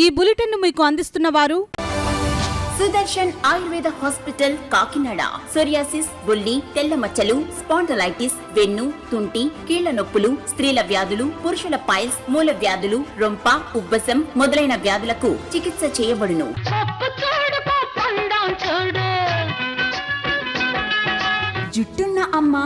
ఈ బులెటిన్ మీకు అందిస్తున్న వారు సుదర్శన్ ఆయుర్వేద హాస్పిటల్ కాకినాడ. సోరియాసిస్, బొల్లి, తెల్ల మచ్చలు, స్పాండలైటిస్, వెన్ను, తుంటి, కీళ్ల నొప్పులు, స్త్రీల వ్యాధులు, పురుషుల పైల్స్, మూల వ్యాధులు, రొంప, ఉబ్బసం మొదలైన వ్యాధులకు చికిత్స చేయబడును. జుట్టున్న అమ్మ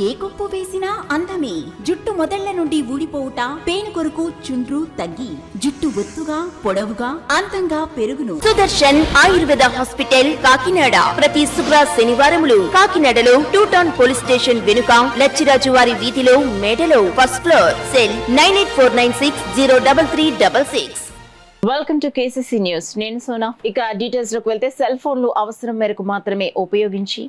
ఏ కొప్పు వేసినా అందమే. జుట్టు మొదళ్ల నుండి ఊడిపోవుట, పేను కొరకు చుండ్రు తగ్గి జుట్టు ఒత్తుగా, పొడవుగా, అందంగా పెరుగును. సుదర్శన్ ఆయుర్వేద హాస్పిటల్ కాకినాడ. ప్రతి శుక్ర శనివారములు కాకినాడలో 2 టౌన్ పోలీస్ స్టేషన్ వెనుక లచ్చిరాజు వారి వీధిలో మేడలో first floor. Cell 9849603366. Welcome to KCC news. నేను సోనా. ఇక డీటెయిల్స్ లోకి వెళ్తే సెల్ ఫోన్లు అవసరం మేరకు మాత్రమే ఉపయోగించి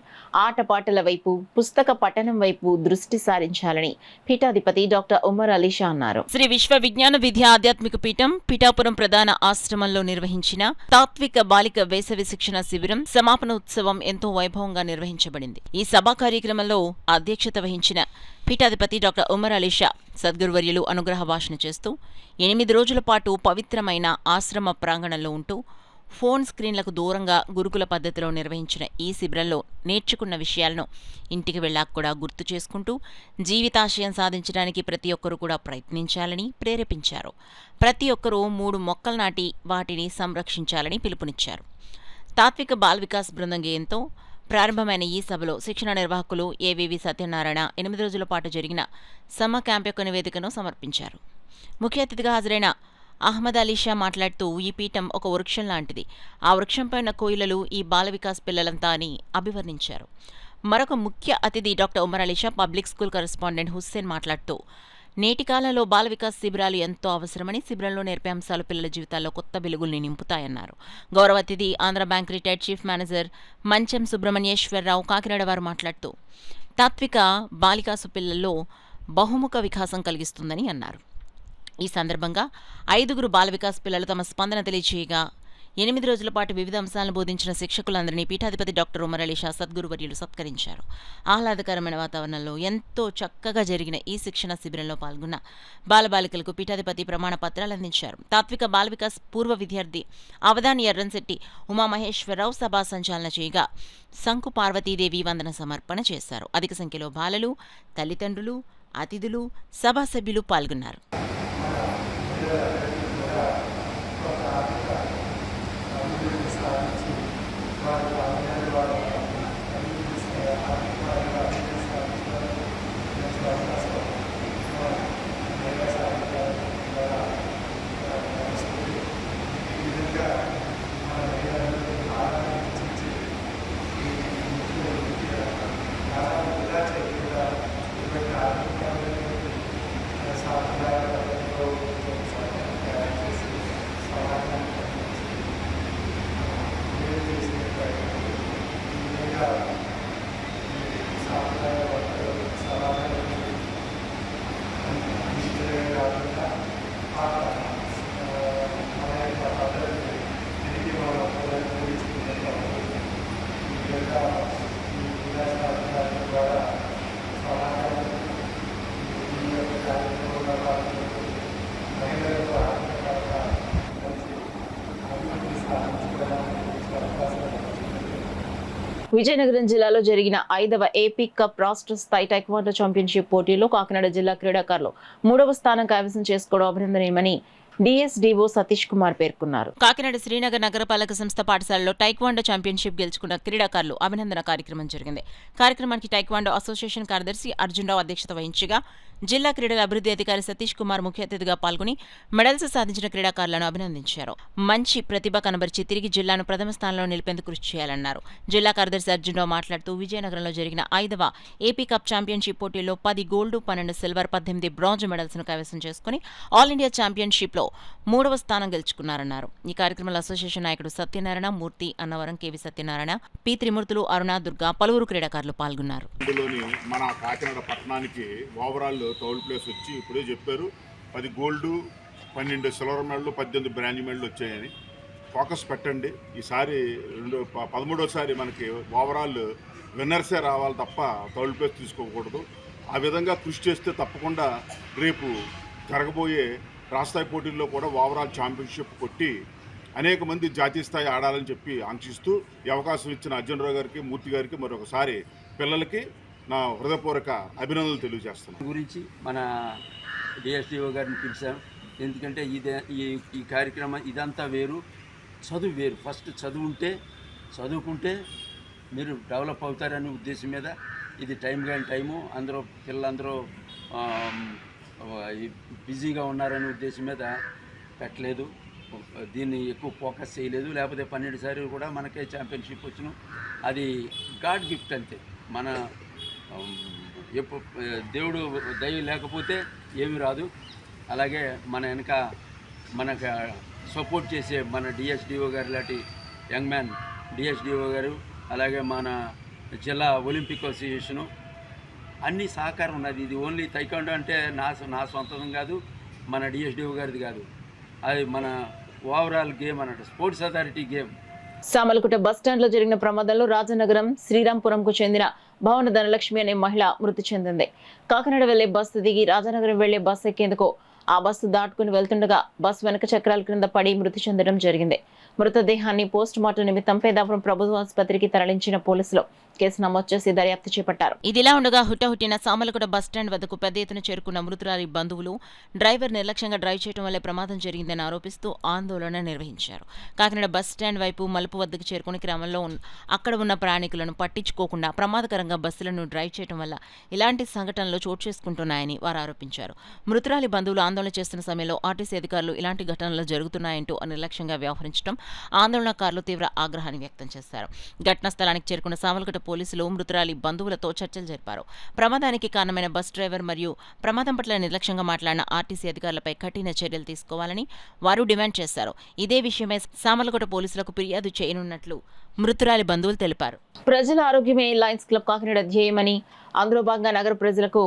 ఆటపాటల వైపు, పుస్తక పఠనం వైపు దృష్టి సారించాలని పీఠాధిపతి డాక్టర్ ఉమర్ అలీ షా అన్నారు. శ్రీ విశ్వ విజ్ఞాన విద్యా ఆధ్యాత్మిక పీఠం పిఠాపురం ప్రధాన ఆశ్రమంలో నిర్వహించిన తాత్విక బాలిక వేసవి శిక్షణ శిబిరం సమాపన ఉత్సవం ఎంతో వైభవంగా నిర్వహించబడింది. ఈ సభా కార్యక్రమంలో అధ్యక్షత వహించిన పీఠాధిపతి డాక్టర్ ఉమర్ అలీ షా సద్గురువర్యులు అనుగ్రహ భాషణ చేస్తూ 8 రోజుల పాటు పవిత్రమైన ఆశ్రమ ప్రాంగణంలో ఉంటూ ఫోన్ స్క్రీన్లకు దూరంగా గురుకుల పద్ధతిలో నిర్వహించిన ఈ శిబిరంలో నేర్చుకున్న విషయాలను ఇంటికి వెళ్ళాక కూడా గుర్తు చేసుకుంటూ జీవితాశయం సాధించడానికి ప్రతి ఒక్కరూ కూడా ప్రయత్నించాలని ప్రేరేపించారు. ప్రతి ఒక్కరూ 3 మొక్కలు నాటి వాటిని సంరక్షించాలని పిలుపునిచ్చారు. తాత్విక బాల్ వికాస్ బృందం గేయంతో ప్రారంభమైన ఈ సభలో శిక్షణ నిర్వాహకులు ఏవివి సత్యనారాయణ 8 రోజుల పాటు జరిగిన సమ్మర్ క్యాంప్ యొక్క నివేదికను సమర్పించారు. ముఖ్య అతిథిగా హాజరైన అహ్మద్ అలీ షా మాట్లాడుతూ ఈ పీఠం ఒక వృక్షం లాంటిది, ఆ వృక్షంపై ఉన్న కోయిలలు ఈ బాల వికాస్ పిల్లలంతా అని అభివర్ణించారు. మరొక ముఖ్య అతిథి doctor Umar Ali Shah public school correspondent Hussain మాట్లాడుతూ నేటి కాలంలో బాల వికాస్ శిబిరాలు ఎంతో అవసరమని, శిబిరంలో నేర్పే అంశాలు పిల్లల జీవితాల్లో కొత్త వెలుగుల్ని నింపుతాయన్నారు. గౌరవ అతిథి Andhra bank retired chief manager మంచం సుబ్రహ్మణ్యేశ్వరరావు కాకినాడ వారు మాట్లాడుతూ తాత్విక బాలికాసు పిల్లల్లో బహుముఖ వికాసం కలిగిస్తుందని అన్నారు. ఈ సందర్భంగా 5 బాల వికాస్ పిల్లలు తమ స్పందన తెలియజేయగా 8 రోజుల పాటు వివిధ అంశాలను బోధించిన శిక్షకులందరినీ పీఠాధిపతి డాక్టర్ ఉమర్ అలీ షా సద్గురువర్యులు సత్కరించారు. ఆహ్లాదకరమైన వాతావరణంలో ఎంతో చక్కగా జరిగిన ఈ శిక్షణ శిబిరంలో పాల్గొన్న బాలబాలికలకు పీఠాధిపతి ప్రమాణ పత్రాలు అందించారు. తాత్విక బాల వికాస్ పూర్వ విద్యార్థి అవధాని ఎర్రంశెట్టి ఉమామహేశ్వరరావు సభా సంచాలన చేయగా శంకు పార్వతీదేవి వందన సమర్పణ చేశారు. అధిక సంఖ్యలో బాలలు, తల్లిదండ్రులు, అతిథులు, సభా సభ్యులు పాల్గొన్నారు. విజయనగరం జిల్లాలో జరిగిన 5వ ఏపీ కప్ రాష్ట్ర స్థాయి టైక్వాండో ఛాంపియన్షిప్ పోటీలో కాకినాడ జిల్లా క్రీడాకారులు 3వ స్థానం కైవసం చేసుకోవడం అభినందనీయమని డిఎస్డిఓ సతీష్ కుమార్ పేర్కొన్నారు. కాకినాడ శ్రీనగర్ నగరపాలక సంస్థ పాఠశాలలో టైక్వాండో ఛాంపియన్షిప్ గెలుచుకున్న క్రీడాకారులు అభినందన కార్యక్రమం జరిగింది. కార్యక్రమానికి టైక్వాండో అసోసియేషన్ కార్యదర్శి అర్జున్రావు అధ్యక్షత వహించగా జిల్లా క్రీడల అభివృద్ధి అధికారి సతీష్ కుమార్ ముఖ్య అతిథిగా పాల్గొని మెడల్స్ సాధించిన క్రీడాకారులను అభినందించారు. మంచి ప్రతిభ కనబరిచి తిరిగి జిల్లాను ప్రథమ స్థానంలో నిలిపేందుకు కృషి చేయాలన్నారు. జిల్లా కార్యదర్శి అర్జున్రావు మాట్లాడుతూ విజయనగరంలో జరిగిన 5వ ఏపీ కప్ ఛాంపియన్షిప్ పోటీల్లో 10 గోల్డ్, 12 సిల్వర్, 18 బ్రాంజ్ మెడల్స్ ను కైవసం చేసుకుని ఆల్ ఇండియా ఛాంపియన్షిప్ లో 3వ స్థానం గెలుచుకున్నారన్నారు. ఈ కార్యక్రమంలో అసోసియేషన్ నాయకుడు సత్యనారాయణ, మూర్తి, అన్నవరం, కేవి సత్యనారాయణ, పి త్రిమూర్తులు, అరుణ, దుర్గా, పలువురు క్రీడాకారులు పాల్గొన్నారు. మన కాకినాడ పట్టణానికి ఓవరాల్ థర్డ్ ప్లేస్ వచ్చి ఇప్పుడే చెప్పారు 10 gold, 12 silver medal, 18 bronze medal వచ్చాయని. ఫోకస్ పెట్టండి. ఈసారి 13వసారి మనకి ఓవరాల్ విన్నర్సే రావాలి తప్ప థర్డ్ ప్లేస్ తీసుకోకూడదు. ఆ విధంగా కృషి చేస్తే తప్పకుండా రేపు జరగబోయే రాష్ట్రస్థాయి పోటీల్లో కూడా ఓవరాల్ ఛాంపియన్షిప్ కొట్టి అనేక మంది జాతీయ స్థాయి ఆడాలని చెప్పి ఆంక్షిస్తూ ఈ అవకాశం ఇచ్చిన అర్జునరావు గారికి, మూర్తి గారికి మరొకసారి పిల్లలకి నా హృదయపూర్వక అభినందనలు తెలియజేస్తున్నాను. గురించి మన డిఎస్డిఓ గారిని పిలిచాం. ఎందుకంటే ఈ కార్యక్రమం ఇదంతా వేరు, చదువు వేరు. ఫస్ట్ చదువుకుంటే మీరు డెవలప్ అవుతారనే ఉద్దేశం మీద ఇది టైము పిల్లలందరూ బిజీగా ఉన్నారనే ఉద్దేశం మీద పెట్టలేదు, దీన్ని ఎక్కువ ఫోకస్ చేయలేదు. లేకపోతే 12 సార్లు కూడా మనకే ఛాంపియన్షిప్ వచ్చినాం. అది గాడ్ గిఫ్ట్ అంతే. మన దేవుడు దయ లేకపోతే ఏమి రాదు. అలాగే మన వెనక మనకు సపోర్ట్ చేసే మన డిఎస్డిఓ గారు లాంటి యంగ్ మ్యాన్ డిఎస్డిఓ గారు, అలాగే మన జిల్లా ఒలింపిక్ అసోసియేషను అన్ని సహకారం ఉన్నది. ఇది ఓన్లీ తైకాండో అంటే నా సొంతం కాదు, మన డిఎస్డిఓ గారిది కాదు, అది మన ఓవరాల్ గేమ్ అన్నట్టు, స్పోర్ట్స్ అథారిటీ గేమ్. సామలకుట బస్టాండ్లో జరిగిన ప్రమాదంలో రాజనగరం శ్రీరాంపురంకు చెందిన భవన ధనలక్ష్మి అనే మహిళ మృతి చెందింది. కాకినాడ వెళ్లే బస్సు దిగి రాజనగరం వెళ్లే బస్సు ఎక్కేందుకు ఆ బస్సు దాటుకుని వెళ్తుండగా బస్సు వెనక చక్రాల క్రింద పడి మృతి చెందడం జరిగింది. మృతదేహాన్ని పోస్ట్ మార్టం నిమిత్తం పేదాపురం ప్రభుత్వ ఆసుపత్రికి తరలించిన పోలీసులు కేసు నమోదు చేసి దర్యాప్తు చేపట్టారు. ఇదిలా ఉండగా హుటాహుటిన సామలకుట బస్టాండ్ వద్దకు పెద్ద ఎత్తున చేరుకున్న మృతురాలి బంధువులు డ్రైవర్ నిర్లక్ష్యంగా డ్రైవ్ చేయడం వల్లే ప్రమాదం జరిగిందని ఆరోపిస్తూ ఆందోళన నిర్వహించారు. కాకినాడ బస్టాండ్ వైపు మలుపు వద్దకు చేరుకుని క్రమంలో అక్కడ ఉన్న ప్రయాణికులను పట్టించుకోకుండా ప్రమాదకరంగా బస్సులను డ్రైవ్ చేయడం వల్ల ఇలాంటి సంఘటనలు చోటు చేసుకుంటున్నాయని వారు ఆరోపించారు. మృతురాలి బంధువులు ఆందోళన చేస్తున్న సమయంలో ఆర్టీసీ అధికారులు ఇలాంటి ఘటనలు జరుగుతున్నాయంటూ నిర్లక్ష్యంగా వ్యవహరించడం ఆందోళనకారులు తీవ్ర ఆగ్రహాన్ని వ్యక్తం చేశారు. ఘటనా స్థలానికి చేరుకున్న సామలకుట పోలీసులు మృతురాలి బంధువులతో చర్చలు జరిపారు. ప్రమాదానికి కారణమైన బస్ డ్రైవర్ మరియు ప్రమాదం పట్ల నిర్లక్ష్యంగా మాట్లాడిన ఆర్టీసీ అధికారులపై కఠిన చర్యలు తీసుకోవాలని వారు డిమాండ్ చేశారు. ఇదే విషయమై సామలకుట పోలీసులకు ఫిర్యాదు చేయనున్నట్లు మృతురాలి బంధువులు తెలిపారు. ప్రజల ఆరోగ్యమే లయన్స్ క్లబ్ కాకినాడ ధ్యేయమని, అందులో భాగంగా నగర ప్రజలకు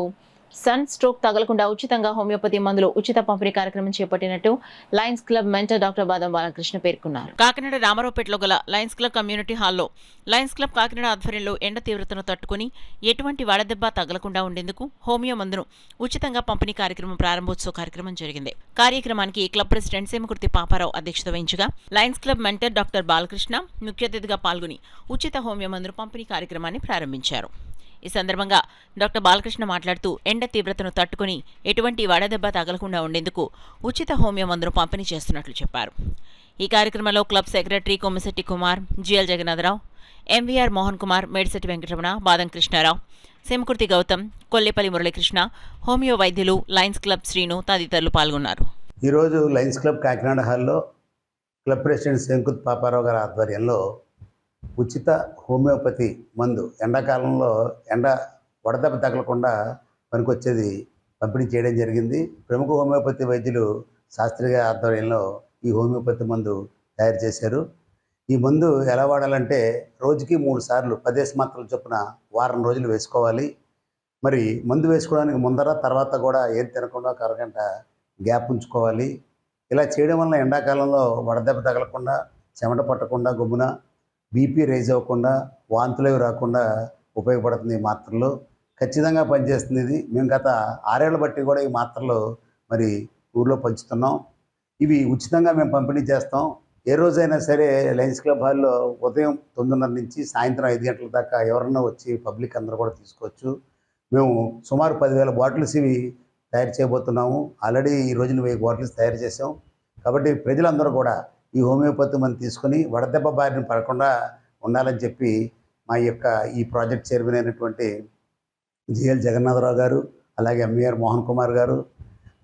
సన్ స్ట్రోక్ తగలకుండా ఉచితంగా హోమియోపతి మందులు ఉచిత పంపిణీ కార్యక్రమం చేపట్టినట్టు లయన్స్ క్లబ్ మెంటర్ డాక్టర్ బాదం బాలకృష్ణ పేర్కొన్నారు. కాకినాడ రామారావుపేటలో గల లయన్స్ క్లబ్ కమ్యూనిటీ హాల్లో లయన్స్ క్లబ్ కాకినాడ ఆధ్వర్యంలో ఎండ తీవ్రతను తట్టుకుని ఎటువంటి వడదెబ్బ తగలకుండా ఉండేందుకు హోమియో మందును ఉచితంగా పంపిణీ కార్యక్రమం ప్రారంభోత్సవ కార్యక్రమం జరిగింది. కార్యక్రమానికి క్లబ్ ప్రెసిడెంట్ సేమకుర్తి పాపారావు అధ్యక్షత వహించగా Lions club mentor doctor Balakrishna ముఖ్య అతిథిగా పాల్గొని ఉచిత హోమియో మందును పంపిణీ కార్యక్రమాన్ని ప్రారంభించారు. ఈ సందర్భంగా డాక్టర్ బాలకృష్ణ మాట్లాడుతూ ఎండ తీవ్రతను తట్టుకుని ఎటువంటి వడదెబ్బ తగలకుండా ఉండేందుకు ఉచిత హోమియో మందును పంపిణీ చేస్తున్నట్లు చెప్పారు. ఈ కార్యక్రమంలో club secretary Kommisetti Kumar, GL Jagannatharao, MVR Mohan Kumar, Medisetti Venkataramana, Badam Krishnarao, Semakurthi Gautam, Kollepalli Muralikrishna, homeo వైద్యులు, లయన్స్ క్లబ్ శ్రీను తదితరులు పాల్గొన్నారు. ఈరోజు లయన్స్ క్లబ్ కాకినాడ హాల్లో క్లబ్ ప్రెసిడెంట్ సేమకుర్తి పాపారావు గారి ఆధ్వర్యంలో ఉచిత హోమియోపతి మందు ఎండాకాలంలో వడదెబ్బ తగలకుండా పనికొచ్చేది పంపిణీ చేయడం జరిగింది. ప్రముఖ హోమియోపతి వైద్యులు శాస్త్రి గారి ఆధ్వర్యంలో ఈ హోమియోపతి మందు తయారు చేశారు. ఈ మందు ఎలా వాడాలంటే రోజుకి 3 సార్లు 10 మాత్రల చొప్పున వారం రోజులు వేసుకోవాలి. మరి మందు వేసుకోవడానికి ముందర తర్వాత కూడా ఏం తినకుండా ఒక అరగంట గ్యాప్ ఉంచుకోవాలి. ఇలా చేయడం వల్ల ఎండాకాలంలో వడదెబ్బ తగలకుండా, చెమట పట్టకుండా, గమ్మున బీపీ రైజ్ అవ్వకుండా, వాంతులు రాకుండా ఉపయోగపడుతుంది. ఈ మాత్రలు ఖచ్చితంగా పనిచేస్తుంది. ఇది మేము గత 6 ఏళ్ల బట్టి కూడా ఈ మాత్రలు మరి ఊర్లో పంచుతున్నాం. ఇవి ఉచితంగా మేము పంపిణీ చేస్తాం. ఏ రోజైనా సరే లయన్స్ క్లబ్ హాల్లో ఉదయం 9:30 నుంచి సాయంత్రం 5 గంటల దాకా ఎవరన్నా వచ్చి పబ్లిక్ అందరూ కూడా తీసుకోవచ్చు. మేము సుమారు 10,000 బాటిల్స్ ఇవి తయారు చేయబోతున్నాము. ఆల్రెడీ ఈ రోజున 1000 బాటిల్స్ తయారు చేసాం. కాబట్టి ప్రజలందరూ కూడా ఈ హోమియోపతి మందు తీసుకుని వడదెబ్బ బారిన పడకుండా ఉండాలని చెప్పి మా యొక్క ఈ ప్రాజెక్ట్ చైర్మన్ అయినటువంటి జిఎల్ జగన్నాథరావు గారు, అలాగే ఎంవీఆర్ మోహన్ కుమార్ గారు,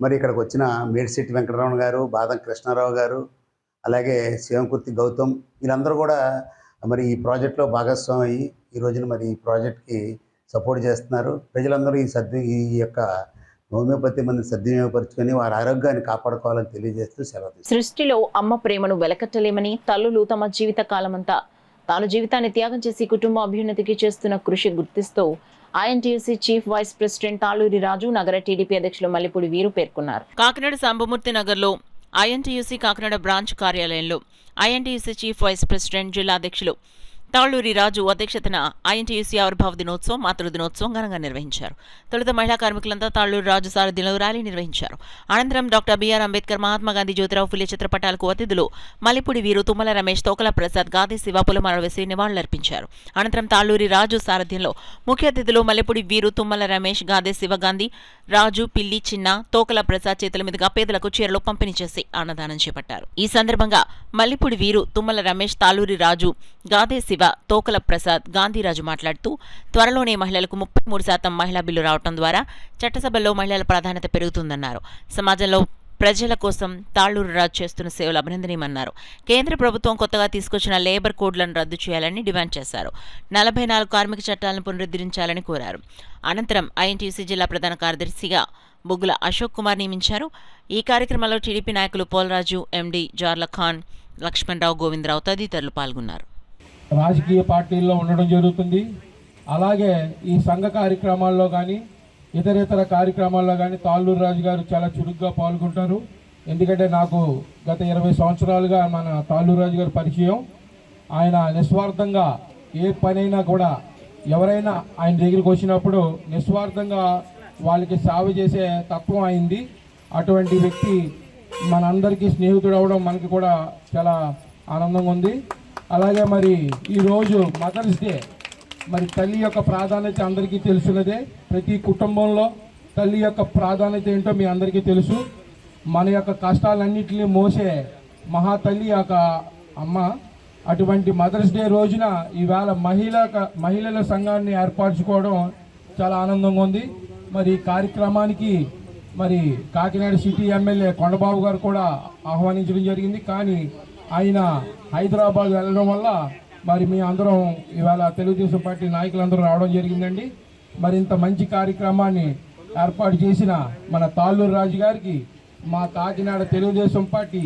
మరి ఇక్కడికి వచ్చిన మేడిశెట్టి వెంకటరమణ గారు, బాదం కృష్ణారావు గారు, అలాగే సేమకుర్తి గౌతమ్, వీళ్ళందరూ కూడా మరి ఈ ప్రాజెక్ట్లో భాగస్వామి అయ్యి ఈ రోజున మరి ఈ ప్రాజెక్ట్కి సపోర్ట్ చేస్తున్నారు. ప్రజలందరూ ఈ యొక్క హోమియోపతి మంది సద్వినియోగపరుచుకొని వారి ఆరోగ్యాన్ని కాపాడుకోవాలని తెలియజేస్తూ సెలవు. సృష్టిలో అమ్మ ప్రేమను వెలకట్టలేమని, తల్లులు తమ జీవిత కాలమంతా తాను జీవితాన్ని త్యాగం చేసి కుటుంబ అభ్యున్నతికి చేస్తున్న కృషి గుర్తిస్తూ INTUC chief vice president Taluri Raju, నగర టీడీపీ అధ్యక్షులు మల్లిపూడి వీరు పేర్కొన్నారు. కాకినాడ సాంబమూర్తి నగర్లో ఐఎన్టీయూసీ కాకినాడ బ్రాంచ్ కార్యాలయంలో ఐఎన్టీయూసీ చీఫ్ వైస్ ప్రెసిడెంట్, జిల్లా అధ్యక్షులు తాళ్లూరి రాజు అధ్యక్షతన ఐఎన్టీయూసీ ఆవిర్భావ దినోత్సవం, మాతృ దినోత్సవం ఘనంగా నిర్వహించారు. తొలుత మహిళా కార్మికులంతా తాళ్లూరి రాజు సారథ్యంలో ర్యాలీ నిర్వహించారు. అనంతరం డాక్టర్ బిఆర్ అంబేద్కర్, మహాత్మాగాంధీ, జ్యోతిరావు ఫులే చిత్రపటాలకు అతిథులు మల్లిపూడి వీరు, తుమ్మల రమేష్, తోకల ప్రసాద్, గాది శివ పూలమాల వేసి నివాళులర్పించారు. అనంతరం తాళ్లూరి రాజు సారథ్యంలో ముఖ్య అతిథులు మల్లిపూడి వీరు, తుమ్మల రమేష్, గాదే శివ, గాంధీ రాజు, పిల్లి చిన్న, తోకల ప్రసాద్ చేతుల మీదుగా పేదలకు చీరలు పంపిణీ చేసి అన్నదానం చేపట్టారు. ఈ సందర్భంగా మల్లిపూడి వీరు, తుమ్మల రమేష్, తాళ్లూరి రాజు, గాదే శివ, తోకల ప్రసాద్, గాంధీరాజు మాట్లాడుతూ త్వరలోనే మహిళలకు 33% మహిళా బిల్లు రావడం ద్వారా చట్టసభల్లో మహిళల ప్రాధాన్యత పెరుగుతుందన్నారు. సమాజంలో ప్రజల కోసం తాళ్లూరు రాజు చేస్తున్న సేవలు అభినందనీయమన్నారు. కేంద్ర ప్రభుత్వం కొత్తగా తీసుకొచ్చిన లేబర్ కోడ్లను రద్దు చేయాలని డిమాండ్ చేశారు. 44 కార్మిక చట్టాలను పునరుద్ధరించాలని కోరారు. అనంతరం ఐఎన్టీయూసీ జిల్లా ప్రధాన కార్యదర్శిగా బొగ్గుల అశోక్ కుమార్ నియమించారు. ఈ కార్యక్రమంలో టీడీపీ నాయకులు పోలరాజు, ఎండీ జార్ల ఖాన్, లక్ష్మణరావు, గోవిందరావు తదితరులు పాల్గొన్నారు. రాజకీయ పార్టీల్లో ఉండడం జరుగుతుంది. అలాగే ఈ సంఘ కార్యక్రమాల్లో కానీ ఇతర కార్యక్రమాల్లో కానీ తాళ్లూరు రాజు గారు చాలా చురుగ్గా పాల్గొంటారు. ఎందుకంటే నాకు గత 20 సంవత్సరాలుగా మన తాళ్లూరు రాజు గారు పరిచయం. ఆయన నిస్వార్థంగా ఏ పనైనా కూడా ఎవరైనా ఆయన దగ్గరికి వచ్చినప్పుడు నిస్వార్థంగా వాళ్ళకి సేవ చేసే తత్వం అయింది. అటువంటి వ్యక్తి మనందరికీ స్నేహితుడు అవడం మనకి కూడా చాలా ఆనందంగా ఉంది. అలాగే మరి ఈరోజు మదర్స్ డే, మరి తల్లి యొక్క ప్రాధాన్యత అందరికీ తెలిసినదే. ప్రతి కుటుంబంలో తల్లి యొక్క ప్రాధాన్యత ఏంటో మీ అందరికీ తెలుసు. మన యొక్క కష్టాలన్నింటినీ మోసే మహాతల్లి యొక్క అమ్మ. అటువంటి మదర్స్ డే రోజున ఈవేళ మహిళల సంఘాన్ని ఏర్పరచుకోవడం చాలా ఆనందంగా ఉంది. మరి ఈ కార్యక్రమానికి మరి కాకినాడ సిటీ ఎమ్మెల్యే కొండబాబు గారు కూడా ఆహ్వానించడం జరిగింది. కానీ ఆయన హైదరాబాద్ వెళ్ళడం వల్ల మరి మీ అందరం ఇవాళ తెలుగుదేశం పార్టీ నాయకులందరూ రావడం జరిగిందండి. మరి ఇంత మంచి కార్యక్రమాన్ని ఏర్పాటు చేసిన మన తాళ్లూరు రాజు గారికి మా కాకినాడ తెలుగుదేశం పార్టీ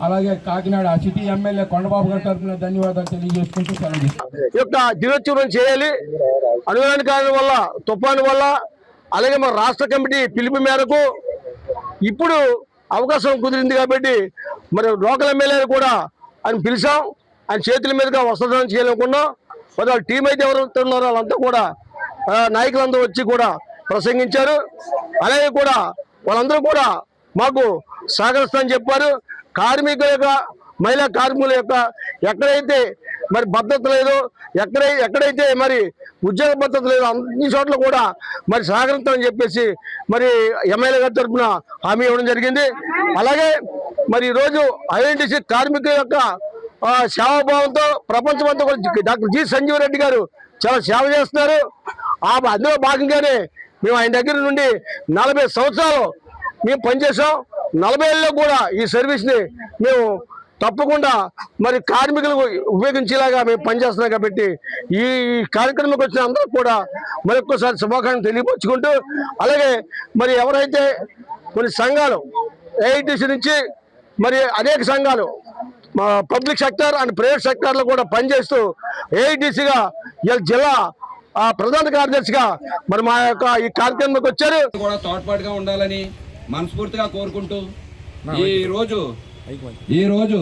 అలాగే కాకినాడ సిటీ ఎమ్మెల్యే కొండబాబు గారి తరఫున ధన్యవాదాలు తెలియజేసుకుంటూ సెలవు ఈ యొక్క దినోత్సవం చేయాలి. అనుకోని కారణం వల్ల, తుఫాను వల్ల, అలాగే మన రాష్ట్ర కమిటీ పిలుపు మేరకు ఇప్పుడు అవకాశం కుదిరింది కాబట్టి మరి లోకల్ ఎమ్మెల్యేలు కూడా ఆయన పిలిచాం. ఆయన చేతుల మీదుగా వస్త్రదానం చేయాలనుకున్నాం. మరి వాళ్ళ టీం అయితే ఎవరైతే ఉన్నారో వాళ్ళంతా కూడా నాయకులందరూ వచ్చి కూడా ప్రసంగించారు. అలాగే కూడా వాళ్ళందరూ కూడా మాకు సహకరిస్తామని చెప్పారు. కార్మికుల యొక్క, మహిళా కార్మికుల యొక్క ఎక్కడైతే మరి భద్రత లేదో, ఎక్కడైతే మరి ఉద్యోగ భద్రత లేదో అన్ని చోట్ల కూడా మరి సహకరిస్తామని చెప్పేసి మరి ఎమ్మెల్యే గారి తరఫున హామీ ఇవ్వడం జరిగింది. అలాగే మరి ఈరోజు ఐఎన్టీసీ కార్మికుల యొక్క సేవాభావంతో ప్రపంచమంతా కూడా డాక్టర్ జి సంజీవ్ రెడ్డి గారు చాలా సేవ చేస్తున్నారు. అందులో భాగంగానే మేము ఆయన దగ్గర నుండి 40 సంవత్సరాలు మేము పనిచేసాం. 40 ఏళ్ళలో కూడా ఈ సర్వీస్ని మేము తప్పకుండా మరి కార్మికులకు ఉపయోగించేలాగా మేము పనిచేస్తున్నాం. కాబట్టి ఈ కార్యక్రమంకి వచ్చిన అందరూ కూడా మరొక్కసారి శుభాకాంక్షలు తెలియపరుచుకుంటూ, అలాగే మరి ఎవరైతే కొన్ని సంఘాలు ఏఐటీసీ నుంచి మరి అనేక సంఘాలు పబ్లిక్ సెక్టర్ అండ్ ప్రైవేట్ సెక్టార్లో కూడా పనిచేస్తూ ఏఐటీసీగా జిల్లా ప్రధాన కార్యదర్శిగా మరి మా యొక్క ఈ కార్యక్రమంలోకి వచ్చారు. కూడా తోడ్పాటుగా ఉండాలని మనస్ఫూర్తిగా కోరుకుంటూ ఈ రోజు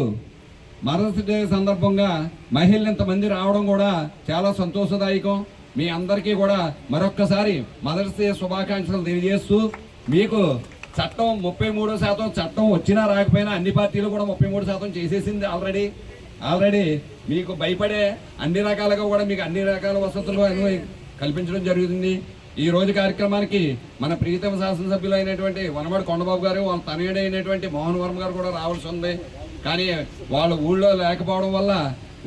మదర్స్ డే సందర్భంగా మహిళలు ఇంతమంది రావడం కూడా చాలా సంతోషదాయకం. మీ అందరికీ కూడా మరొక్కసారి మదర్స్ డే శుభాకాంక్షలు తెలియజేస్తూ, మీకు చట్టం 33% చట్టం వచ్చినా రాకపోయినా అన్ని పార్టీలు కూడా 33% చేసేసింది ఆల్రెడీ. మీకు భయపడే అన్ని రకాలుగా కూడా మీకు అన్ని రకాల వసతులు కల్పించడం జరుగుతుంది. ఈ రోజు కార్యక్రమానికి మన ప్రియతమ శాసనసభ్యులు అయినటువంటి వనమాడి కొండబాబు గారు, వాళ్ళ తనయుడు అయినటువంటి మోహన్ వర్మ గారు కూడా రావాల్సి ఉంది. కానీ వాళ్ళు ఊళ్ళో లేకపోవడం వల్ల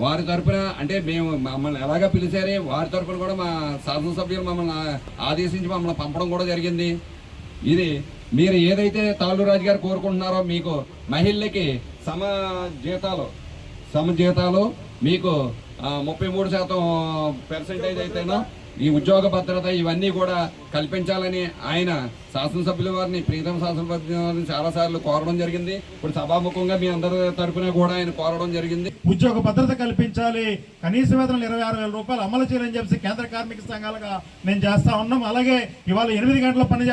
వారి తరఫున, అంటే మేము మమ్మల్ని ఎలాగా పిలిచారే వారి తరఫున కూడా మా శాసనసభ్యులు మమ్మల్ని ఆదేశించి మమ్మల్ని పంపడం కూడా జరిగింది. ఇది మీరు ఏదైతే తాళ్లూరు రాజు గారు కోరుకుంటున్నారో, మీకు మహిళలకి సమ జీతాలు మీకు 33% అయితేనో ఈ ఉద్యోగ భద్రత ఇవన్నీ కూడా కల్పించాలని ఆయన శాసనసభ్యుల వారిని, ప్రీతం శాసనసభ్యుల వారిని చాలాసార్లు కోరడం జరిగింది. ఇప్పుడు సభాముఖంగా మీ అందరి తరపున కూడా ఆయన కోరడం జరిగింది. ఉద్యోగ భద్రత కల్పించాలి, కనీస వేతనం 26,000 రూపాయలు అమలు చేయాలని చెప్పి కేంద్ర కార్మిక సంఘాలుగా మేము చేస్తా ఉన్నాం. అలాగే ఇవాళ 8 గంటల పని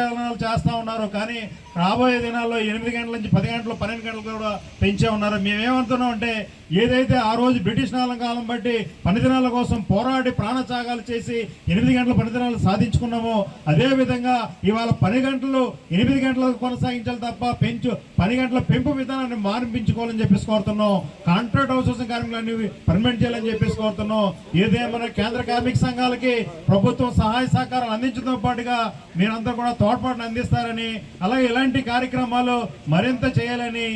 చేస్తా ఉన్నారు, కానీ రాబోయే దినాల్లో 8 గంటల నుంచి 10 గంటలు 12 గంటలు కూడా పెంచే ఉన్నారు. మేమేమంటున్నాం అంటే ఏదైతే ఆ రోజు బ్రిటిష్ కాలం బట్టి పని దినాల కోసం పోరాడి ప్రాణత్యాగాలు చేసి 8 గంటల పని దినాలు సాధించుకున్నామో అదే విధంగా ఇవాళ 10 గంటలు 8 గంటలకు కొనసాగించాలి తప్ప పని గంటల పెంపు విధానాన్ని మార్పించుకోవాలని చెప్పేసి కోరుతున్నాం. కాంట్రాక్ట్ అవుట్సోర్సింగ్ కార్మికులన్నీ పర్మనెంట్ చేయాలని చెప్పేసి కోరుతున్నాం. ఏదేమైనా కేంద్ర కార్మిక సంఘాలకి ప్రభుత్వం సహాయ సహకారాలు అందించడంతో పాటుగా మీరంతా కూడా తోడ్పాటును అందిస్తారని, అలాగే ఇలాంటి కార్యక్రమాలు మరింత చేయాలని,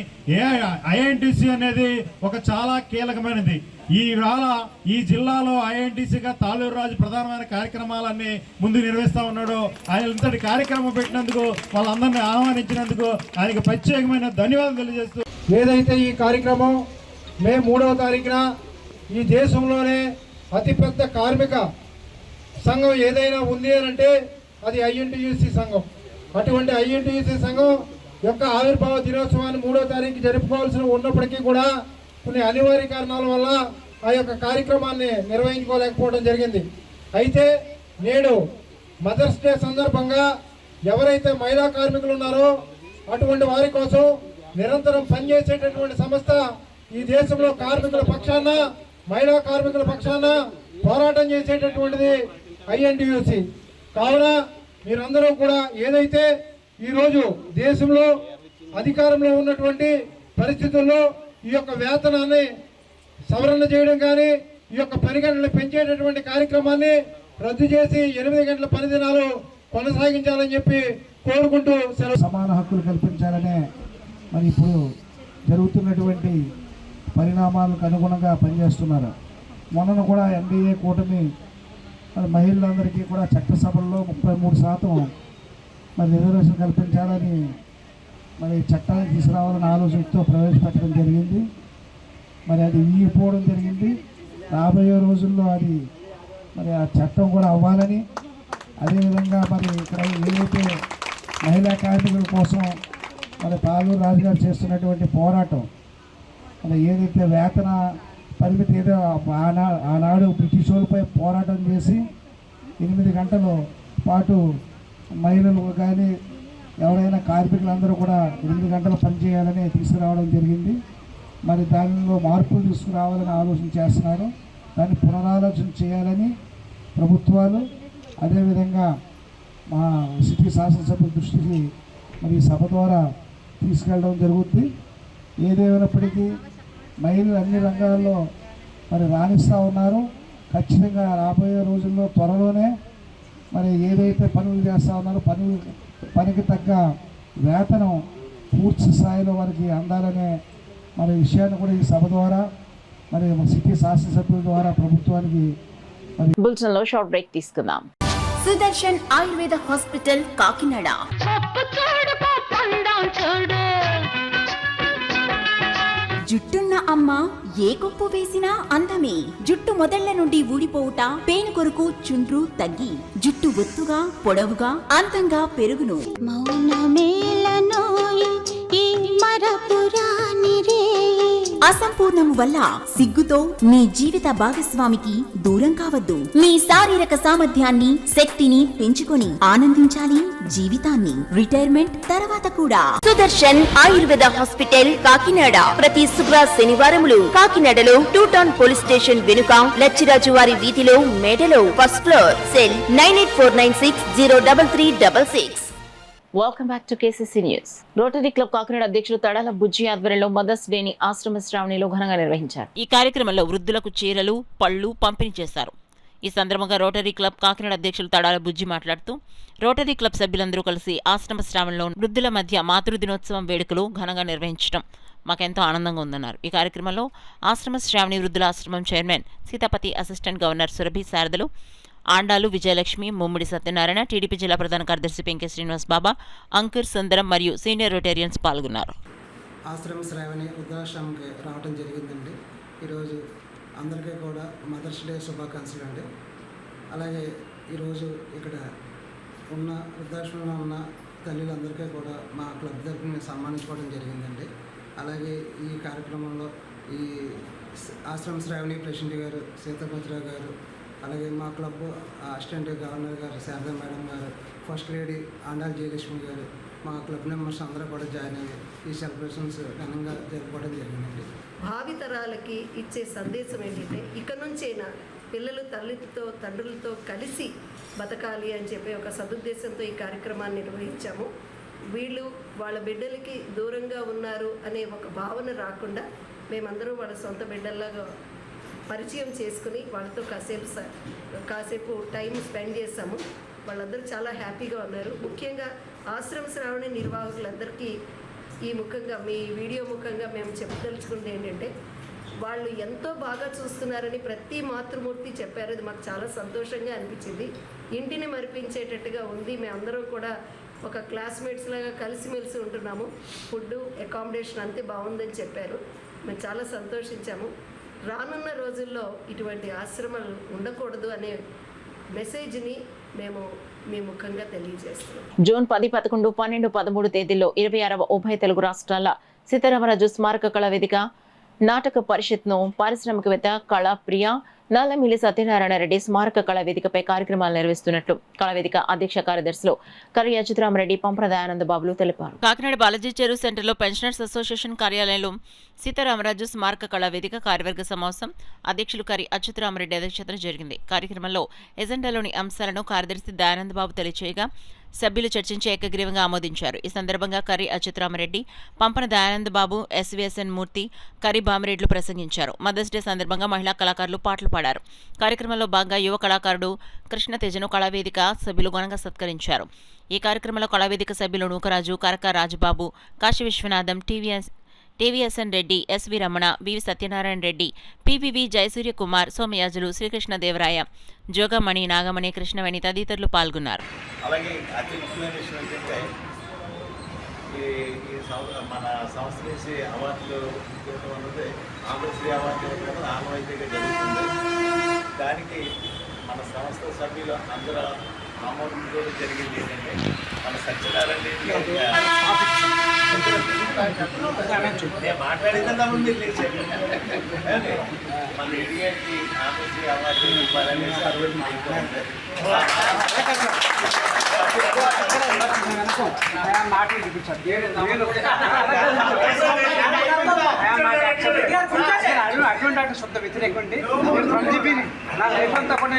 ఐఎన్టీసీ అనేది ఒక చాలా కీలకమైనది. ఈ జిల్లాలో ఐఎన్టీసీగా తాలూరు రాజు ప్రధానమైన కార్యక్రమాలన్నీ ముందు నిర్వహిస్తా ఉన్నాడు. ఆయన ఇంతటి కార్యక్రమం పెట్టినందుకు, వాళ్ళందరినీ ఆహ్వానించినందుకు ఆయనకి ప్రత్యేకమైన ధన్యవాదాలు తెలియజేస్తూ, ఏదైతే ఈ కార్యక్రమం మే 3వ తారీఖున ఈ దేశంలోనే అతిపెద్ద కార్మిక సంఘం ఏదైనా ఉంది అని అంటే అది ఐఎన్టీయూసీ సంఘం. అటువంటి ఐఎన్టీయూసీ సంఘం యొక్క ఆవిర్భావ దినోత్సవాన్ని 3వ తారీఖు జరుపుకోవాల్సి ఉన్నప్పటికీ కూడా కొన్ని అనివార్య కారణాల వల్ల ఆ యొక్క కార్యక్రమాన్ని నిర్వహించుకోలేకపోవడం జరిగింది. అయితే నేడు మదర్స్ డే సందర్భంగా ఎవరైతే మహిళా కార్మికులు ఉన్నారో అటువంటి వారి కోసం నిరంతరం పనిచేసేటటువంటి సంస్థ ఈ దేశంలో కార్మికుల పక్షాన, మహిళా కార్మికుల పక్షాన పోరాటం చేసేటటువంటిది ఐఎన్టీయూసీ. కావున మీరందరూ కూడా ఏదైతే ఈరోజు దేశంలో అధికారంలో ఉన్నటువంటి పరిస్థితుల్లో ఈ యొక్క వేతనాన్ని సవరణ చేయడం కానీ, ఈ యొక్క పని గంటలు పెంచేటటువంటి కార్యక్రమాన్ని రద్దు చేసి 8 గంటల పని దినాలు కొనసాగించాలని చెప్పి కోరుకుంటూ సమాన హక్కులు కల్పించాలనే మరి ఇప్పుడు జరుగుతున్నటువంటి పరిణామాలకు అనుగుణంగా పనిచేస్తున్నారు. మొన్న కూడా ఎన్డీఏ కూటమి మరి మహిళలందరికీ కూడా చట్టసభల్లో 33% మరి రిజర్వేషన్ కల్పించాలని మరి చట్టాన్ని తీసుకురావాలని ఆలోచనతో ప్రవేశపెట్టడం జరిగింది. మరి అది ఈగిపోవడం జరిగింది. రాబోయే రోజుల్లో అది మరి ఆ చట్టం కూడా అవ్వాలని, అదేవిధంగా మరి ఇక్కడ ఏదైతే మహిళా కార్మికుల కోసం మరి తాలూరు రాజుగారు చేస్తున్నటువంటి పోరాటం, మరి ఏదైతే వేతన పరిమితి ఏదో ఆనాడు బ్రిటిష్ వాళ్ళపై పోరాటం చేసి 8 గంటల పాటు మహిళలు కానీ ఎవరైనా కార్మికులందరూ కూడా 8 గంటలు పనిచేయాలని తీసుకురావడం జరిగింది. మరి దానిలో మార్పులు తీసుకురావాలని ఆలోచన చేస్తున్నారు. దాన్ని పునరాలోచన చేయాలని ప్రభుత్వాలు, అదేవిధంగా మా సిటీ శాసనసభ దృష్టికి మరి సభ ద్వారా తీసుకెళ్ళడం జరుగుతుంది. ఏదేమైనప్పటికీ మహిళలు అన్ని రంగాల్లో మరి రాణిస్తూ ఉన్నారు. ఖచ్చితంగా రాబోయే రోజుల్లో త్వరలోనే మరి ఏదైతే పనులు చేస్తూ ఉన్నారో పనికి తగ్గ వేతనం పూర్తి స్థాయిలో వారికి అందాలనే మరి విషయాన్ని కూడా ఈ సభ ద్వారా మరి సిటీ శాసనసభ్యుల ద్వారా ప్రభుత్వానికి బులెటిన్లో షార్ట్ బ్రేక్ తీసుకుందాం. సుదర్శన్ ఆయుర్వేద హాస్పిటల్ కాకినాడ. జుట్టున్న అమ్మ ఏ కొప్పు వేసినా అందమే. జుట్టు మొదళ్ల నుండి ఊడిపోవుట, పేను కొరకు చుండ్రు తగ్గి జుట్టు ఒత్తుగా పొడవుగా అందంగా పెరుగును. అసంపూర్ణము వల్ల సిగ్గుతో మీ జీవిత భాగస్వామికి దూరం కావద్దు. మీ శారీరక సామర్థ్యాన్ని, శక్తిని పెంచుకొని ఆనందించాలి జీవితాన్ని, రిటైర్మెంట్ తర్వాత కూడా. సుదర్శన్ ఆయుర్వేద హాస్పిటల్ కాకినాడ. ప్రతి శుక్ర శనివారములు కాకినాడలో 2 టౌన్ పోలీస్ స్టేషన్ వెనుక లచ్చిరాజు వారి వీధిలో మేడలో first floor. Cell 9849603366. Welcome back to KCC news. Rotary club Kakinada అధ్యక్షులు తడాల బుజ్జి ఆధ్వర్యంలో మదర్స్ డేని ఆశ్రమ శ్రావణిలో ఘనంగా నిర్వహించారు. ఈ కార్యక్రమంలో వృద్ధులకు చీరలు, పళ్లు పంపిణీ చేశారు. ఈ సందర్భంగా రోటరీ క్లబ్ కాకినాడ అధ్యక్షులు తడాల బుజ్జి మాట్లాడుతూ, రోటరీ క్లబ్ సభ్యులందరూ కలిసి ఆశ్రమ శ్రావణిలో వృద్ధుల మధ్య మాతృదినోత్సవం వేడుకలు ఘనంగా నిర్వహించడం మాకెంతో ఆనందంగా ఉందన్నారు. ఈ కార్యక్రమంలో ఆశ్రమ శ్రావణి వృద్ధుల ఆశ్రమం chairman Seetapathi, assistant governor Surabhi శారదలు, ఆండాలు విజయలక్ష్మి, ముమ్మిడి సత్యనారాయణ, టీడీపీ జిల్లా ప్రధాన కార్యదర్శి పెంకే శ్రీనివాస్ బాబా, అంకుర్ సుందరం మరియు సీనియర్ రోటేరియన్స్ పాల్గొన్నారు. ఆశ్రమ శ్రావణి వృద్ధాశ్రమంకి రావడం జరిగిందండి. ఈరోజు అందరికీ కూడా మదర్స్ డే శుభాకాంక్షలు అండి. అలాగే ఈరోజు ఇక్కడ ఉన్న వృద్ధాశ్రమంలో ఉన్న తల్లులందరికీ కూడా మా క్లబ్ తరఫున మేము సన్మానించుకోవడం జరిగిందండి. అలాగే ఈ కార్యక్రమంలో ఈ ఆశ్రమ శ్రావణి ప్రెసిడెంట్ గారు సీతాపతిరావు గారు, అలాగే మా క్లబ్ అసిస్టెంట్ గవర్నర్ గారు శారదా మేడం గారు, ఫస్ట్ లేడీ ఆండాల్ జయలక్ష్మి గారు, మా క్లబ్ మెంబర్స్ అందరూ కూడా జాయిన్ అయ్యి ఈ సెలబ్రేషన్స్ ఘనంగా జరుపుకోవడం జరిగిందండి. భావితరాలకి ఇచ్చే సందేశం ఏంటంటే ఇక నుంచైనా పిల్లలు తల్లితో తండ్రులతో కలిసి బతకాలి అని చెప్పి ఒక సదుద్దేశంతో ఈ కార్యక్రమాన్ని నిర్వహించాము. వీళ్ళు వాళ్ళ బిడ్డలకి దూరంగా ఉన్నారు అనే ఒక భావన రాకుండా మేమందరం వాళ్ళ సొంత బిడ్డల్లాగా పరిచయం చేసుకుని వాళ్ళతో కాసేపు టైం స్పెండ్ చేసాము. వాళ్ళందరూ చాలా హ్యాపీగా ఉన్నారు. ముఖ్యంగా ఆశ్రమ శ్రావణి నిర్వాహకులందరికీ ఈ ముఖంగా మీ వీడియో ముఖంగా మేము చెప్పదలుచుకుంది ఏంటంటే వాళ్ళు ఎంతో బాగా చూస్తున్నారని ప్రతి మాతృమూర్తి చెప్పారు. అది మాకు చాలా సంతోషంగా అనిపించింది. ఇంటిని మరిపించేటట్టుగా ఉంది. మేమందరం కూడా ఒక క్లాస్మేట్స్ లాగా కలిసిమెలిసి ఉంటున్నాము. ఫుడ్ అకామిడేషన్ అంతే బాగుందని చెప్పారు. మేము చాలా సంతోషించాము. రానున్న రోజుల్లో ఇటువంటి ఆశ్రమాలు ఉండకూడదు అనే మెసేజ్ని మేము మీ ముఖంగా తెలియజేస్తున్నాం. జూన్ 10, 11, 12, 13 తేదీల్లో 26వ ఉభయ తెలుగు రాష్ట్రాల సీతారామరాజు స్మారక కళా వేదిక నాటక పరిషత్ను పారిశ్రామికవేత్త కళాప్రియ నల్లమిల్లి సత్యనారాయణ రెడ్డి స్మారక కళా వేదికపై కార్యక్రమాలు నిర్వహిస్తున్నట్లు కళావేదిక అధ్యక్ష కార్యదర్శులు కర్రి అచ్యుతరామరెడ్డి, పంపన దయానంద బాబులు తెలిపారు. కాకినాడ బాలాజీ చెరువు సెంటర్లో పెన్షనర్స్ అసోసియేషన్ కార్యాలయంలో సీతారామరాజు స్మారక కళా వేదిక కార్యవర్గ సమావేశం అధ్యక్షులు కర్రి అచ్యుతరామరెడ్డి అధ్యక్షతన జరిగింది. కార్యక్రమంలో ఎజెండాలోని అంశాలను కార్యదర్శి దయానంద బాబు తెలియచేయగా సభ్యులు చర్చించి ఏకగ్రీవంగా ఆమోదించారు. ఈ సందర్భంగా కర్రి అచ్యుతరామరెడ్డి, పంపన దయానంద బాబు, ఎస్వీఎస్ఎన్ మూర్తి, కర్రి బామిరెడ్లు ప్రసంగించారు. మదర్స్ డే సందర్భంగా మహిళా కళాకారులు పాటలు పాడారు. కార్యక్రమంలో భాగంగా యువ కళాకారుడు కృష్ణతేజను కళావేదిక సభ్యులు ఘనంగా సత్కరించారు. ఈ కార్యక్రమంలో కళావేదిక సభ్యులు Nookaraju, Karaka Rajababu, Kasi Viswanatham, TVSN Reddy, SV Ramana, BV Satyanarayana Reddy, PVV Jayasurya Kumar, Somayajulu, Srikrishnadevaraya, Jogamani, Nagamani, Krishnaveni తదితరులు పాల్గొన్నారు. అలాగే అతి ముఖ్యమైన విషయం ఏంటంటే మన సంస్థ నుంచి అవార్డులు ఇవ్వడం అన్నది ఆంధ్రశ్రీ అవార్డు ఇవ్వడం ఆనవాయితీగా జరుగుతుంది. దానికి మన సంస్థ సభ్యులు అందరూ ఆమోదంతో జరిగింది ఏంటంటే మన సత్యనారాయణ మాట్లాడిందా ముందు మన ఇండియాకి ఆంధ్రశ్రీ అవార్డు ఇవ్వాలనేసి అటువంటి శబ్ద వ్యతిరేకండి నా లైఫ్ అంతా కూడా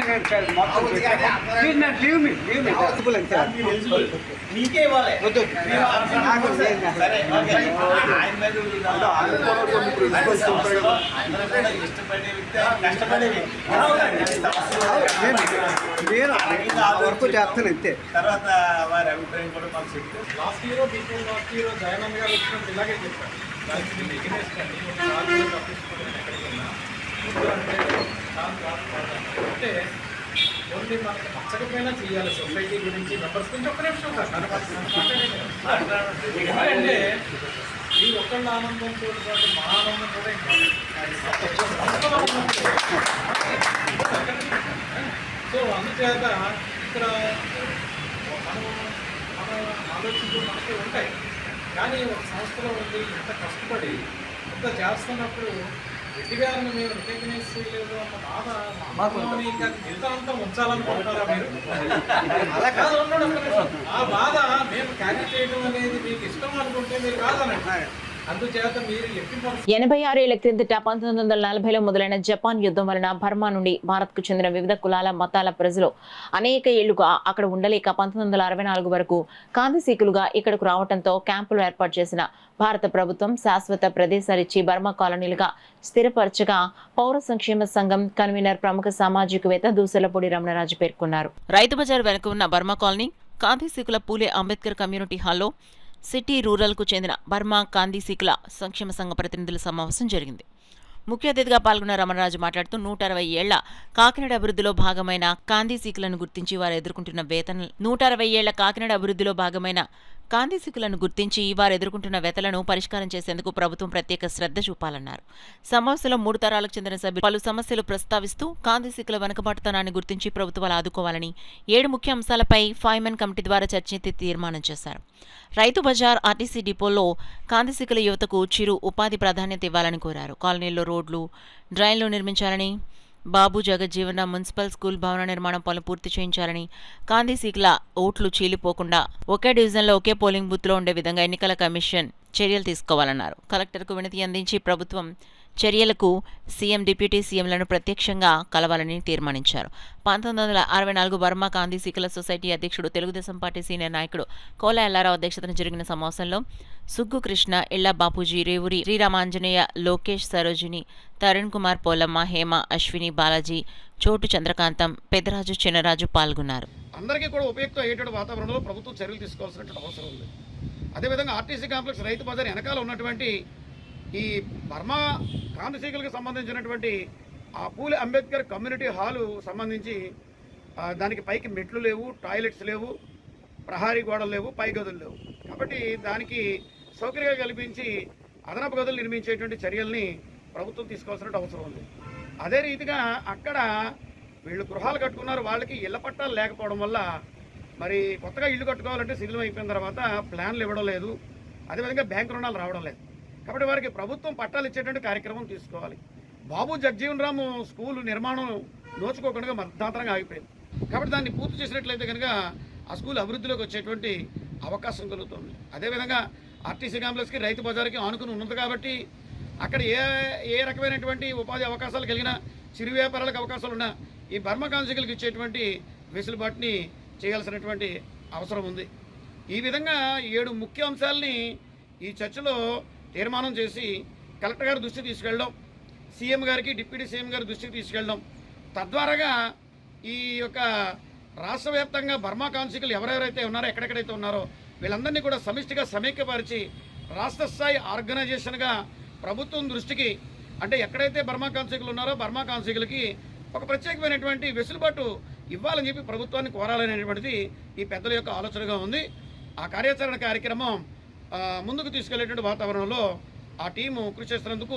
మీకే ఇవ్వాలి ఇష్టపడే వ్యక్తి కష్టపడే వరకు చేస్తాను అంతే. తర్వాత వారి అభిప్రాయం కూడా మాకు చెప్తే లాస్ట్ ఇయర్ జగనన్న గారు వచ్చినప్పుడు ఇలాగే చెప్పారు. దానికి మీరు ఎగిరేసుకోండి అంటే ఓన్లీ మనకి నచ్చకపోయినా చేయాలి. సొసైటీ గురించి మెంబర్స్ గురించి ఒక్క నిమిషం ఎందుకంటే ఈ ఒక్కళ్ళ ఆనందంతో పాటు మా ఆనందం కూడా సో అందుచేత ఇక్కడ మన ఆలోచనలు మనకి ఉంటాయి. కానీ ఒక సంస్థలో ఉండి ఎంత కష్టపడి ఎంత చేస్తున్నప్పుడు రెడ్డి గారిని మేము రికగ్నైజ్ చేయలేదు అన్న బాధ జీవితాంతం ఉంచాలనుకుంటున్నారా మీరు? అలా కాదు, ఆ బాధ మేము క్యారీ చేయడం అనేది మీకు ఇష్టం అనుకుంటే మీరు కాదనండి. అందుచేత మీరు 86 ఏళ్ల క్రిందట 1940లో మొదలైన జపాన్ యుద్ధం వలన బర్మా నుండి భారత్కు చెందిన వివిధ కులాల మతాల ప్రజలు అనేక ఏళ్లుగా అక్కడ ఉండలేక 1964 వరకు కాందిశీకులుగా ఇక్కడకు రావడంతో క్యాంపులు ఏర్పాటు చేసిన భారత ప్రభుత్వం శాశ్వత ప్రదేశాలిచ్చి బర్మా కాలనీలుగా స్థిరపరచగా పౌర సంక్షేమ సంఘం కన్వీనర్ ప్రముఖ సామాజికవేత్త దూసలపూడి రమణరాజు పేర్కొన్నారు. రైతు బజార్ వెనుక ఉన్న బర్మా కాలనీ కాందిశీకుల పూలే అంబేద్కర్ కమ్యూనిటీ హాల్లో సిటీ రూరల్కు చెందిన బర్మా కాందిశీకుల సంక్షేమ సంఘ ప్రతినిధుల సమావేశం జరిగింది. ముఖ్య అతిథిగా పాల్గొన్న రమణరాజు మాట్లాడుతూ 160 ఏళ్ల కాకినాడ అభివృద్ధిలో భాగమైన కాందిశీకులను గుర్తించి వారు ఎదుర్కొంటున్న 160 ఏళ్ల కాకినాడ అభివృద్ధిలో భాగమైన కాందిశీకులను గుర్తించి వారు ఎదుర్కొంటున్న వేతలను పరిష్కారం చేసేందుకు ప్రభుత్వం ప్రత్యేక శ్రద్ధ చూపాలన్నారు. సమావేశంలో 3 తరాలకు చెందిన సభ్యులు పలు సమస్యలు ప్రస్తావిస్తూ కాందిశీకుల వెనుకబాటుతనాన్ని గుర్తించి ప్రభుత్వాలు ఆదుకోవాలని 7 ముఖ్య అంశాలపై ఫైమెన్ కమిటీ ద్వారా చర్చించి తీర్మానం చేశారు. రైతు బజార్ ఆర్టీసీ డిపోలో కాందిశికల యువతకు చిరు ఉపాధి ప్రాధాన్యత ఇవ్వాలని కోరారు. కాలనీల్లో రోడ్లు, డ్రైన్లు నిర్మించాలని, బాబు జగజ్జీవన మున్సిపల్ స్కూల్ భవన నిర్మాణం పనులు పూర్తి చేయించాలని, కాందిశీకుల ఓట్లు చీలిపోకుండా ఒకే డివిజన్లో ఒకే పోలింగ్ బూత్లో ఉండే విధంగా ఎన్నికల కమిషన్ చర్యలు తీసుకోవాలన్నారు. కలెక్టర్కు వినతి అందించి ప్రభుత్వం చర్యలకు సీఎం, డిప్యూటీ సీఎంలను ప్రత్యక్షంగా కలవాలని తీర్మానించారు. 1964 బర్మా కాందిశీకుల సొసైటీ అధ్యక్షుడు, తెలుగుదేశం పార్టీ సీనియర్ నాయకుడు కోలా ఎల్లారావు అధ్యక్షతన జరిగిన సమావేశంలో సుగ్గు కృష్ణ, ఇళ్ల బాపూజీ, రేవూరి శ్రీరామాంజనేయ, లోకేష్, సరోజిని, తరుణ్ కుమార్, పోలమ్మ, హేమ, అశ్విని, బాలాజీ, చోటు చంద్రకాంతం, పెద్దరాజు, చిన్నరాజు పాల్గొన్నారు. అందరికీ కూడా ఉపయుక్త అయ్యేటువంటి వాతావరణంలో ప్రభుత్వం చర్యలు తీసుకోవాల్సినటువంటి అవసరం ఉంది. అదేవిధంగా ఆర్టీసీ కాంప్లెక్స్ రైతు బజార్ వెనకాల ఉన్నటువంటి ఈ బర్మా కాందిశీకులకు సంబంధించినటువంటి ఆ పూలే అంబేద్కర్ కమ్యూనిటీ హాలు సంబంధించి దానికి పైకి మెట్లు లేవు, టాయిలెట్స్ లేవు, ప్రహారీ గోడలు లేవు, పై గదులు లేవు. కాబట్టి దానికి సౌకర్యాలు కల్పించి అదనపు గదులు నిర్మించేటువంటి చర్యల్ని ప్రభుత్వం తీసుకోవాల్సిన అవసరం ఉంది. అదే రీతిగా అక్కడ వీళ్ళు గృహాలు కట్టుకున్నారు, వాళ్ళకి ఇళ్ల పట్టాలు లేకపోవడం వల్ల మరి కొత్తగా ఇల్లు కట్టుకోవాలంటే శిథిలం అయిపోయిన తర్వాత ప్లాన్లు ఇవ్వడం లేదు, అదేవిధంగా బ్యాంకు రుణాలు రావడం లేదు. కాబట్టి వారికి ప్రభుత్వం పట్టాలు ఇచ్చేటువంటి కార్యక్రమం తీసుకోవాలి. బాబు జగజీవన్ రామ్ స్కూల్ నిర్మాణం నోచుకోకుండా మధ్యంతరంగా ఆగిపోయింది. కాబట్టి దాన్ని పూర్తి చేసినట్లయితే కనుక ఆ స్కూల్ అభివృద్ధిలోకి వచ్చేటువంటి అవకాశం కలుగుతుంది. అదేవిధంగా ఆర్టీసీ కాంప్లెక్స్కి, రైతు బజార్కి ఆనుకుని ఉన్నది కాబట్టి అక్కడ ఏ రకమైనటువంటి ఉపాధి అవకాశాలు కలిగిన, చిరు వ్యాపారాలకు అవకాశాలు ఉన్న ఈ బర్మా కాందిశీకులకు ఇచ్చేటువంటి వెసులుబాటుని చేయాల్సినటువంటి అవసరం ఉంది. ఈ విధంగా 7 ముఖ్య అంశాలని ఈ చర్చలో తీర్మానం చేసి కలెక్టర్ గారి దృష్టికి తీసుకెళ్ళడం, సీఎం గారికి, డిప్యూటీ సీఎం గారి దృష్టికి తీసుకెళ్ళడం, తద్వారాగా ఈ యొక్క రాష్ట్ర వ్యాప్తంగా బర్మా కాందిశీకులు ఎవరెవరైతే ఉన్నారో, ఎక్కడెక్కడైతే ఉన్నారో వీళ్ళందరినీ కూడా సమిష్టిగా సమైక్యపరిచి రాష్ట్ర స్థాయి ఆర్గనైజేషన్గా ప్రభుత్వం దృష్టికి, అంటే ఎక్కడైతే బర్మా కాందిశీకులు ఉన్నారో బర్మా కాందిశీకులకి ఒక ప్రత్యేకమైనటువంటి వెసులుబాటు ఇవ్వాలని చెప్పి ప్రభుత్వాన్ని కోరాలనేటువంటిది ఈ పెద్దల యొక్క ఆలోచనగా ఉంది. ఆ కార్యాచరణ కార్యక్రమం ముందుకు తీసుకెళ్లేటువంటి వాతావరణంలో ఆ టీము కృషి చేస్తున్నందుకు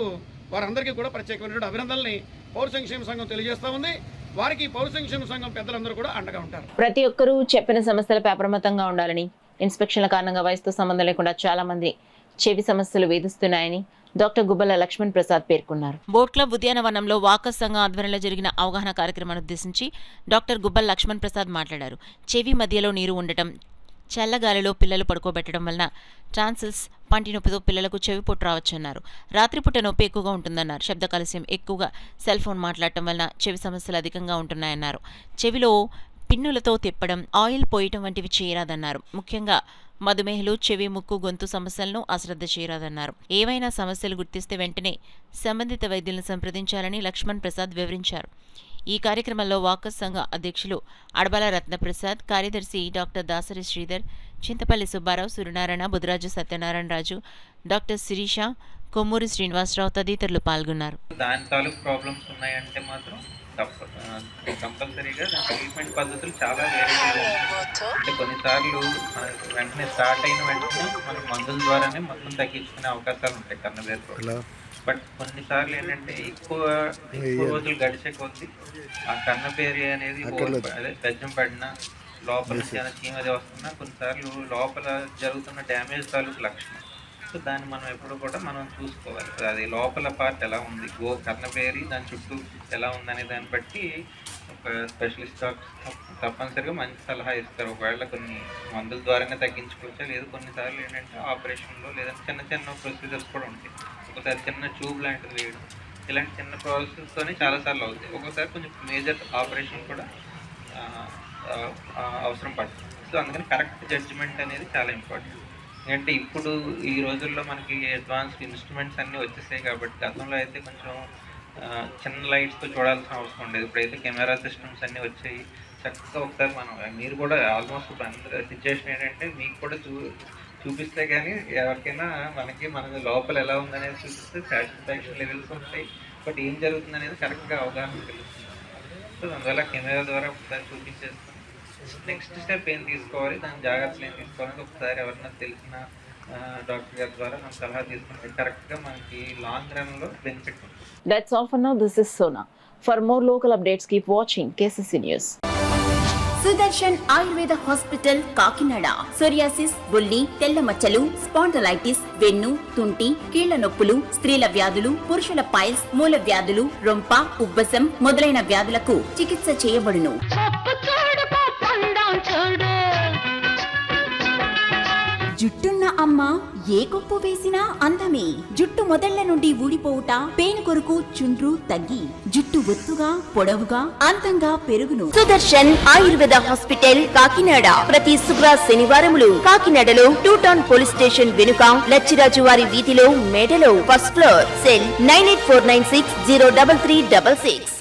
వారందరికీ కూడా ప్రత్యేకమైనటువంటి అభినందనల్ని పౌర సంక్షేమ సంఘం తెలియజేస్తా ఉంది. వారికి పౌర సంక్షేమ సంఘం పెద్దలందరూ కూడా అండగా ఉంటారు. ప్రతి ఒక్కరూ చెప్పిన సమస్యలపై అప్రమత్తంగా ఉండాలని, ఇన్స్పెక్షన్ల కారణంగా వయసుతో సంబంధం లేకుండా చాలా మంది చెవి సమస్యలు వేధిస్తున్నాయని డాక్టర్ గుబ్బల లక్ష్మణ్ ప్రసాద్ పేర్కొన్నారు. బోట్ క్లబ్ ఉద్యానవనంలో వాకర్స్ సంఘం ఆధ్వర్యంలో జరిగిన అవగాహన కార్యక్రమాన్ని ఉద్దేశించి డాక్టర్ గుబ్బల లక్ష్మణ్ ప్రసాద్ మాట్లాడారు. చెవి మధ్యలో నీరు ఉండటం, చల్లగాలిలో పిల్లలు పడుకోబెట్టడం వలన టాన్సిల్స్, పంటి నొప్పితో పిల్లలకు చెవి పొట్టు రావచ్చన్నారు. రాత్రిపూట నొప్పి ఎక్కువగా ఉంటుందన్నారు. శబ్ద కాలుష్యం, ఎక్కువగా సెల్ ఫోన్ మాట్లాడటం వలన చెవి సమస్యలు అధికంగా ఉంటున్నాయన్నారు. చెవిలో పిన్నులతో తిప్పడం, ఆయిల్ పోయటం వంటివి చేయరాదన్నారు. ముఖ్యంగా మధుమేహులు చెవి, ముక్కు, గొంతు సమస్యలను అశ్రద్ధ చేయరాదన్నారు. ఏవైనా సమస్యలు గుర్తిస్తే వెంటనే సంబంధిత వైద్యులను సంప్రదించాలని లక్ష్మణ్ ప్రసాద్ వివరించారు. ఈ కార్యక్రమంలో వాకర్స్ సంఘ అధ్యక్షులు అడబాల రత్నప్రసాద్, కార్యదర్శి డాక్టర్ దాసరి శ్రీధర్, చింతపల్లి సుబ్బారావు, సూర్యనారాయణ, బుధరాజు సత్యనారాయణ రాజు, డాక్టర్ శిరీష, కొమ్మూరి శ్రీనివాసరావు తదితరులు పాల్గొన్నారు. దాని తాలూకు ప్రాబ్లమ్స్ ఉన్నాయంటే మాత్రం కంపల్సరీగా ట్రీట్మెంట్ పద్ధతులు చాలా వేరే అంటే కొన్నిసార్లు వెంటనే స్టార్ట్ అయిన వెంటనే మనకు మందుల ద్వారానే మొత్తం తగ్గించుకునే అవకాశాలు ఉంటాయి కన్నబేరులో. బట్ కొన్నిసార్లు ఏంటంటే ఎక్కువ రోజులు గడిచే కొద్ది ఆ కన్నబేరి అనేది అదే బెజ్జం పడినా లోపల చీమ అది వస్తున్నా కొన్నిసార్లు లోపల జరుగుతున్న డ్యామేజ్ తాలూకు లక్షణం. సో దాన్ని మనం ఎప్పుడు కూడా మనం చూసుకోవాలి. అది లోపల పార్ట్ ఎలా ఉంది, కన్నబేరి దాని చుట్టూ ఎలా ఉందనే దాన్ని బట్టి ఒక స్పెషలిస్ట్ తప్పనిసరిగా మంచి సలహా ఇస్తారు. ఒకవేళ కొన్ని మందుల ద్వారానే తగ్గించుకోవచ్చా, లేదు కొన్నిసార్లు ఏంటంటే ఆపరేషన్లో లేదంటే చిన్న చిన్న ప్రొసీజర్స్ కూడా ఉంటాయి. ఒకసారి చిన్న ట్యూబ్ లాంటిది వేయడం, ఇలాంటి చిన్న ప్రాసెస్తోనే చాలాసార్లు అవుతాయి. ఒక్కోసారి కొంచెం మేజర్ ఆపరేషన్ కూడా అవసరం పడుతుంది. సో అందుకని కరెక్ట్ జడ్జిమెంట్ అనేది చాలా ఇంపార్టెంట్. ఎందుకంటే ఇప్పుడు ఈ రోజుల్లో మనకి అడ్వాన్స్డ్ ఇన్స్ట్రుమెంట్స్ అన్నీ వచ్చేసాయి కాబట్టి గతంలో అయితే కొంచెం చిన్న లైట్స్తో చూడాల్సిన అవసరం ఉండేది. ఇప్పుడైతే కెమెరా సిస్టమ్స్ అన్నీ వచ్చాయి. చక్కగా ఒకసారి మీరు కూడా ఆల్మోస్ట్ ఇప్పుడు అందరూ సిచ్యువేషన్ ఏంటంటే మీకు కూడా చూపిస్తే కానీ ఎవరికైనా మన లోపల ఎలా ఉందనేది చూపిస్తే సాటిస్ఫాక్షన్ లెవెల్స్ ఉంటాయి. బట్ ఏం జరుగుతుంది అనేది కరెక్ట్గా అవగాహన తెలుస్తుంది. సో అందువల్ల కెమెరా ద్వారా ఒకసారి చూపించేస్తాం. నెక్స్ట్ స్టెప్ ఏం తీసుకోవాలి, దాని జాగ్రత్తలు ఏం తీసుకోవాలని ఒకసారి ఎవరైనా తెలిసిన డాక్టర్ గారి ద్వారా మనం సలహా తీసుకుంటే కరెక్ట్గా మనకి లాంగ్ రన్లో బెనిఫిట్ ఉంటుంది. That's all for now. This is Sona. For more local updates, keep watching KCC News. Sudarshan Ayurveda hospital Kakinada. Psoriasis, బొల్లి, తెల్ల మచ్చలు, స్పాండలైటిస్, వెన్ను, తుంటి, కీళ్ల నొప్పులు, స్త్రీల వ్యాధులు, పురుషుల పైల్స్, మూల వ్యాధులు, రొంప, ఉబ్బసం మొదలైన వ్యాధులకు చికిత్స చేయబడును. జుట్టున్న అమ్మ ఏ కొప్పు వేసినా అందమే. జుట్టు మొదళ్ల నుండి ఊడిపోవుట, పేను కొరకు చుండ్రు తగ్గి జుట్టు ఒత్తుగా పొడవుగా అందంగా పెరుగును. సుదర్శన్ ఆయుర్వేద హాస్పిటల్ కాకినాడ. ప్రతి శుక్ర శనివారములు కాకినాడలో 2 టౌన్ పోలీస్ స్టేషన్ వెనుక లచ్చిరాజు వారి వీధిలో మేడలో ఫస్ట్ ఫ్లోర్. సెల్ 9849603366.